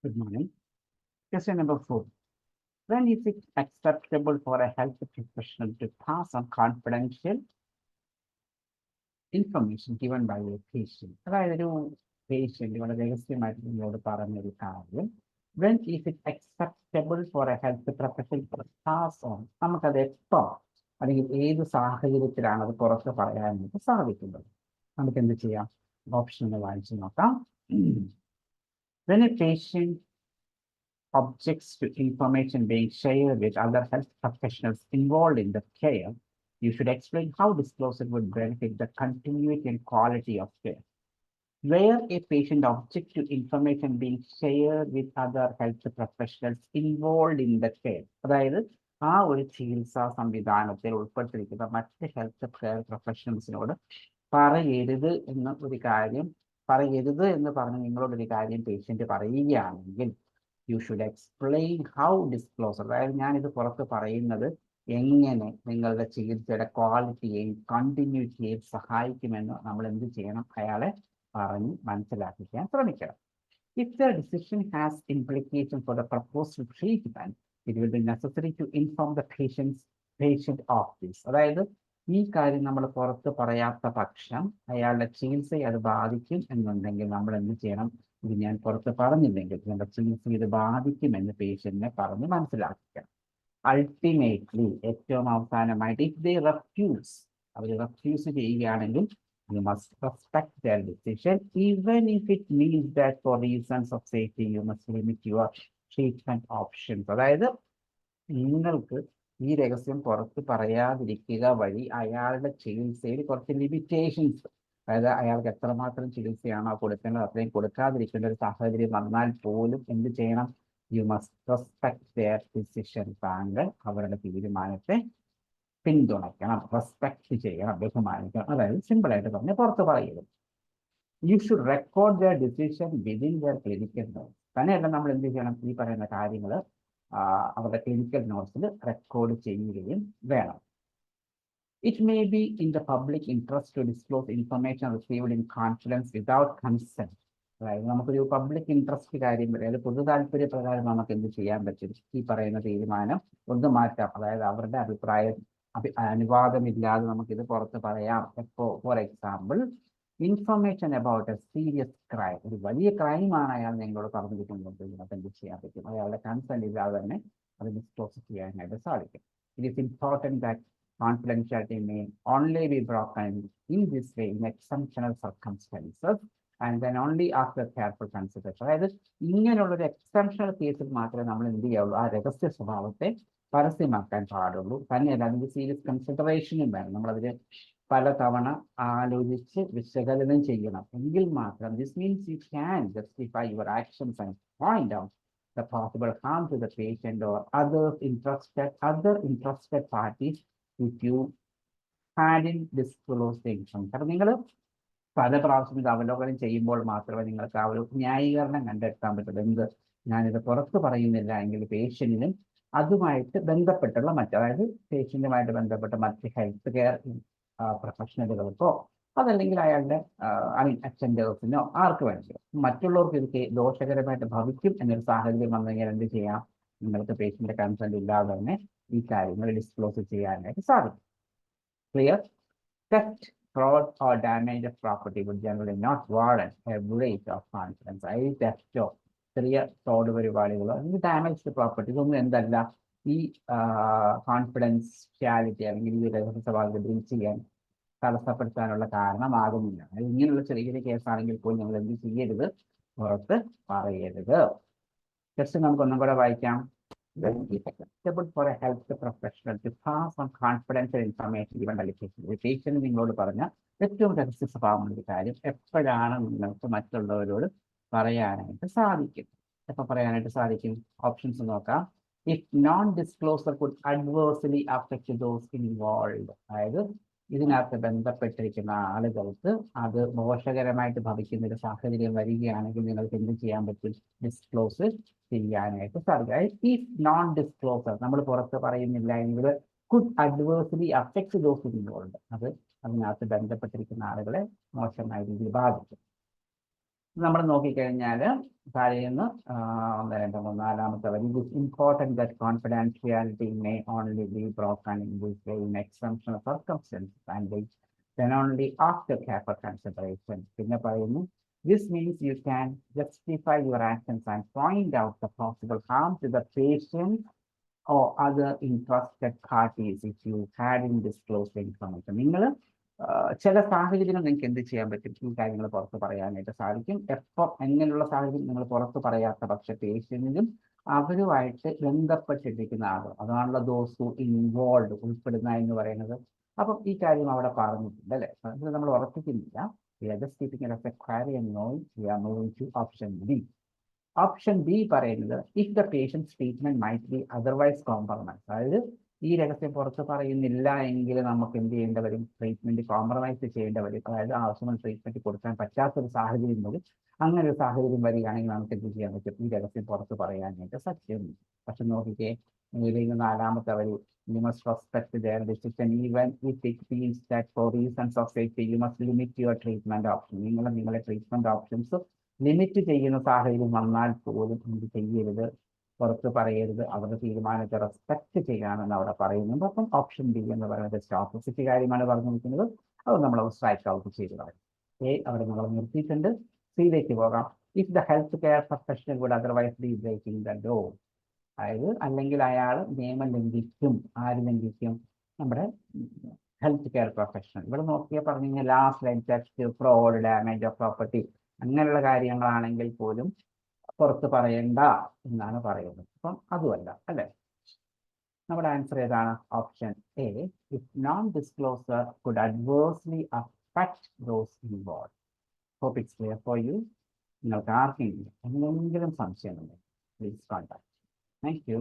Good morning. Question number 4. When is it acceptable for a health professional to pass on confidential information given by a patient? അതായത് ഒരു patient വളരെ രഹസ്യമായിട്ട് നിങ്ങളോട് പറഞ്ഞൊരു കാര്യം when is it acceptable for a health professional to pass on? നമുക്കത് എപ്പോൾ അല്ലെങ്കിൽ ഏത് സാഹചര്യത്തിലാണ് അത് പുറത്ത് പറയാനായിട്ട് സാധിക്കുന്നത്? നമുക്ക് എന്ത് ചെയ്യാം? ഓപ്ഷൻ വായിച്ചു നോക്കാം. When a patient objects to information being shared with other health professionals involved in the care, you should explain how disclosure would benefit the continuity and quality of care. Where a patient objects to information being shared with other health professionals involved in the care, അതായത് ആ ഒരു ചികിത്സാ സംവിധാനത്തിൽ ഉൾപ്പെട്ടിരിക്കുന്ന മറ്റ് health care പ്രൊഫഷണൽസിനോട് പറയരുത് എന്ന ഒരു കാര്യം പറയരുത് എന്ന് പറഞ്ഞ് നിങ്ങളോടൊരു കാര്യം പേഷ്യന്റ് പറയുകയാണെങ്കിൽ you should explain how disclosure, അതായത് ഞാനിത് പുറത്ത് പറയുന്നത് എങ്ങനെ നിങ്ങളുടെ ചികിത്സയുടെ ക്വാളിറ്റിയെയും കണ്ടിന്യൂറ്റിയെയും സഹായിക്കുമെന്ന് നമ്മൾ എന്ത് ചെയ്യണം? അയാളെ പറഞ്ഞ് മനസ്സിലാക്കിക്കാൻ ശ്രമിക്കണം. If the decision has implication for the proposed treatment, it will be necessary to inform the patient of this. അതായത് ഈ കാര്യം നമ്മൾ പുറത്ത് പറയാത്ത പക്ഷം അയാളുടെ ചികിത്സയെ അത് ബാധിക്കും എന്നുണ്ടെങ്കിൽ നമ്മൾ എന്ത് ചെയ്യണം? ഇത് ഞാൻ പുറത്ത് പറഞ്ഞില്ലെങ്കിൽ നമ്മുടെ ചികിത്സ ഇത് ബാധിക്കുമെന്ന് പേഷ്യന്റിനെ പറഞ്ഞ് മനസ്സിലാക്കണം. അൾട്ടിമേറ്റ്ലി ഏറ്റവും അവസാനമായിട്ട് ഇഫ് ദേ റെഫ്യൂസ്, അവർ റെഫ്യൂസ് ചെയ്യുകയാണെങ്കിൽ you must respect their decision, even if it means that for reasons of safety you must limit your treatment options. അതായത് നിങ്ങൾക്ക് ഈ രഹസ്യം പുറത്ത് പറയാതിരിക്കുക വഴി അയാളുടെ ചികിത്സയിൽ കുറച്ച് ലിമിറ്റേഷൻസ്, അതായത് അയാൾക്ക് എത്രമാത്രം ചികിത്സയാണോ കൊടുക്കേണ്ടത് അത്രയും കൊടുക്കാതിരിക്കേണ്ട ഒരു സാഹചര്യം വന്നാൽ പോലും എന്ത് ചെയ്യണം? You must respect their decision. താങ്കൾ അവരുടെ തീരുമാനത്തെ പിന്തുണയ്ക്കണം, റെസ്പെക്ട് ചെയ്യണം, ബഹുമാനിക്കണം. അതായത് സിമ്പിൾ ആയിട്ട് പറഞ്ഞ് പുറത്ത് പറയുന്നത്. You should record their decision within their clinical notes. തന്നെയല്ല നമ്മൾ എന്ത് ചെയ്യണം? ഈ പറയുന്ന കാര്യങ്ങൾ അവരുടെ ക്ലിനിക്കൽ നോട്ട്സിൽ റെക്കോർഡ് ചെയ്യുകയും വേണം. It may be in the public interest to disclose information received in confidence without consent. അതായത് നമുക്കൊരു പബ്ലിക് ഇൻട്രസ്റ്റ് കാര്യം, അതായത് പൊതു താല്പര്യപ്രകാരം നമുക്ക് എന്ത് ചെയ്യാൻ പറ്റും? ഈ പറയുന്ന തീരുമാനം ഒന്ന് മാറ്റാം. അതായത് അവരുടെ അനുവാദമില്ലാതെ നമുക്കിത് പുറത്ത് പറയാം. എപ്പോൾ? For example, information about A serious crime, ഒരു വലിയ ക്രൈമാണ് അയാൾ നിങ്ങളോട് പറഞ്ഞിരിക്കുന്നത്, നമുക്ക് എന്ത് ചെയ്യാൻ പറ്റും? അയാളുടെ കൺസെന്റ് ഇല്ലാതെ തന്നെ അത് ഡിസ്ക്ലോസ് ചെയ്യാനായിട്ട് സാധിക്കും. It is important that confidentiality may only be broken in this way in exceptional circumstances and then only after careful consideration. അതായത് ഇങ്ങനെയുള്ളൊരു എക്സെപ്ഷണൽ കേസിൽ മാത്രമേ നമ്മൾ എന്ത് ചെയ്യാവുള്ളൂ? ആ രഹസ്യ സ്വഭാവത്തെ പരസ്യമാക്കാൻ പാടുള്ളൂ. തന്നെയല്ല അതിൻ്റെ സീരിയസ് കൺസിഡറേഷനും വേണം. നമ്മളതിൽ പലതവണ ആലോചിച്ച് വിശകലനം ചെയ്യണം. എങ്കിൽ മാത്രം this means you can justify your actions and point out the possible harm to the patient or other interested parties if you hadn't disclosed the information. കാരണം നിങ്ങൾ പല പ്രാവശ്യം ഇത് അവലോകനം ചെയ്യുമ്പോൾ മാത്രമേ നിങ്ങൾക്ക് ആ ഒരു ന്യായീകരണം കണ്ടെത്താൻ പറ്റുള്ളൂ. എന്ത്? ഞാനിത് പുറത്ത് പറയുന്നില്ല എങ്കിൽ പേഷ്യന്റിനും അതുമായിട്ട് ബന്ധപ്പെട്ടുള്ള അതായത് പേഷ്യന്റുമായിട്ട് ബന്ധപ്പെട്ട മറ്റ് ഹെൽത്ത് കെയർ പ്രൊഫഷണലുകൾക്കോ അതല്ലെങ്കിൽ അയാളുടെ അറ്റൻഡേഴ്സിനോ ആർക്ക് വേണമെങ്കിലും മറ്റുള്ളവർക്ക് ഇത് ദോഷകരമായിട്ട് ഭവിക്കും എന്നൊരു സാഹചര്യം വന്നു കഴിഞ്ഞാൽ എന്ത് ചെയ്യാം? നിങ്ങൾക്ക് പേഷ്യന്റെ കൺസെന്റ് ഇല്ലാതെ തന്നെ ഈ കാര്യങ്ങൾ ഡിസ്ക്ലോസ് ചെയ്യാനായിട്ട് സാധിക്കും. Clear? Theft, fraud or damage of property would generally not warrant a breach of confidence. ഈ തെഫ്റ്റോ ചെറിയ ഫ്രോഡ് പരിപാടികളോ അല്ലെങ്കിൽ ഡാമേജ് പ്രോപ്പർട്ടി ഇതൊന്നും എന്തല്ല ഈ കോൺഫിഡൻഷ്യാലിറ്റി അല്ലെങ്കിൽ ഈ രഹസ്യസ്വഭാവത്തെ ബ്രീച്ച് ചെയ്യാൻ തടസ്സപ്പെടുത്താനുള്ള കാരണമാകുന്നില്ല. ഇങ്ങനെയുള്ള ചെറിയ ചെറിയ കേസാണെങ്കിൽ പോലും നമ്മൾ എന്ത് ചെയ്യരുത്? പുറത്ത് പറയരുത്. ജസ്റ്റ് നമുക്കൊന്നും കൂടെ വായിക്കാം. acceptable for a health professional to pass on confidential information given by patient. Patient നിങ്ങളോട് പറഞ്ഞ ഏറ്റവും രഹസ്യ സ്വഭാവമുള്ള കാര്യം എപ്പോഴാണ് നിങ്ങൾക്ക് മറ്റുള്ളവരോട് പറയാനായിട്ട് സാധിക്കും? എപ്പോൾ പറയാനായിട്ട് സാധിക്കും? ഓപ്ഷൻസ് നോക്കാം. If non disclosure could adversely affect those involve, അതായത് ഇതിനകത്ത് ബന്ധപ്പെട്ടിരിക്കുന്ന ആളുകൾക്ക് അത് ദോഷകരമായിട്ട് ഭവിക്കുന്ന ഒരു സാഹചര്യം വരികയാണെങ്കിൽ നിങ്ങൾക്ക് എന്ത് ചെയ്യാൻ പറ്റും? ഡിസ്ക്ലോസ് ചെയ്യാനായിട്ട് സാധിക്കും. ഇഫ് നോൺ ഡിസ്ക്ലോസർ നമ്മൾ പുറത്ത് പറയുന്നില്ല എങ്കിൽ could adversely affect those involve, അത് അതിനകത്ത് ബന്ധപ്പെട്ടിരിക്കുന്ന ആളുകളെ മോശമായ രീതിയിൽ ബാധിക്കും. നമ്മൾ നോക്കിക്കഴിഞ്ഞാൽ താഴെന്ന് 1, 2, 3, 4ാമത്തെ വരി. It is important that confidentiality may only be broken in this way in exceptional circumstances and then only after careful consideration. പിന്നെ പറയുന്നു, this means you can justify your actions and point out the possible harm to the patient or other interested parties if you hadn't disclosed the information. നിങ്ങൾ ചില സാഹചര്യങ്ങൾ നിങ്ങൾക്ക് എന്ത് ചെയ്യാൻ പറ്റും? ഈ കാര്യങ്ങൾ പുറത്ത് പറയാനായിട്ട് സാധിക്കും. എപ്പോൾ എങ്ങനെയുള്ള സാഹചര്യം നിങ്ങൾ പുറത്ത് പറയാത്ത പക്ഷെ പേഷ്യന്റിനും അവരുമായിട്ട് ബന്ധപ്പെട്ടിരിക്കുന്ന ആളുകൾ, അതാണല്ലോ ദോസ് ഹു ഇൻവോൾവ്, ഉൾപ്പെടുന്ന എന്ന് പറയുന്നത്. അപ്പം ഈ കാര്യം അവിടെ പറഞ്ഞിട്ടുണ്ട് അല്ലേ? അത് നമ്മൾ ഉറപ്പിക്കുന്നില്ല. We are just keeping it as a query and knowing we are moving to option B. Option B പറയുന്നത്, if the patient's treatment might be otherwise compromise. അതായത് ഈ രഹസ്യം പുറത്ത് പറയുന്നില്ല എങ്കിൽ നമുക്ക് എന്ത് ചെയ്യേണ്ടി വരും? ട്രീറ്റ്മെന്റ് കോംപ്രമൈസ് ചെയ്യേണ്ടി വരും. അതായത് ആവശ്യമുള്ള ട്രീറ്റ്മെന്റ് കൊടുക്കാൻ പറ്റാത്തൊരു സാഹചര്യം വരും. അങ്ങനെ ഒരു സാഹചര്യം വരികയാണെങ്കിൽ നമുക്ക് എന്ത് ചെയ്യാൻ പറ്റും? ഈ രഹസ്യം പുറത്ത് പറയാനായിട്ട് സത്യം. പക്ഷെ നോക്കിക്കേ, 4ാമത്തെ വരി, you must respect their decision even if it means that for reasons of safety you must limit your treatment option. നിങ്ങളുടെ ട്രീറ്റ്മെന്റ് ഓപ്ഷൻസ് ലിമിറ്റ് ചെയ്യുന്ന സാഹചര്യം വന്നാൽ പോലും എന്ത് ചെയ്യരുത്? പുറത്ത് പറയരുത്. അവരുടെ തീരുമാനത്തെ റെസ്പെക്ട് ചെയ്യാമെന്ന് അവിടെ പറയുന്നുണ്ട്. അപ്പം ഓപ്ഷൻ ബി എന്ന് പറയുന്നത് ഓപ്പോസിറ്റ് കാര്യമാണ് പറഞ്ഞിരിക്കുന്നത്. അത് നമ്മൾ സ്ട്രൈക്ക് ഔട്ട് ചെയ്ത് കളയും. അവിടെ നമ്മൾ നിർത്തിയിട്ടുണ്ട്. സിയിലേക്ക് പോകാം. If the health care professional would otherwise be breaking the law. അതായത് അല്ലെങ്കിൽ അയാൾ നിയമം ലംഘിക്കും. ആര് ലംഘിക്കും? നമ്മുടെ ഹെൽത്ത് കെയർ പ്രൊഫഷണൽ. ഇവിടെ നോക്കിയാൽ പറഞ്ഞു കഴിഞ്ഞാൽ last line text, fraud, damage of property, അങ്ങനെയുള്ള കാര്യങ്ങളാണെങ്കിൽ പോലും പുറത്ത് പറയണ്ട എന്നാണ് പറയുന്നത്. അപ്പം അതുമല്ല അല്ലേ? നമ്മുടെ ആൻസർ ഏതാണ്? Option A. If non disclosure could adversely affect those involve. Hope it's clear for you. നിങ്ങൾക്ക് ആർക്കെങ്കിലും എന്തെങ്കിലും സംശയമുണ്ടെങ്കിൽ പ്ലീസ് കോൺടാക്ട്. Thank you.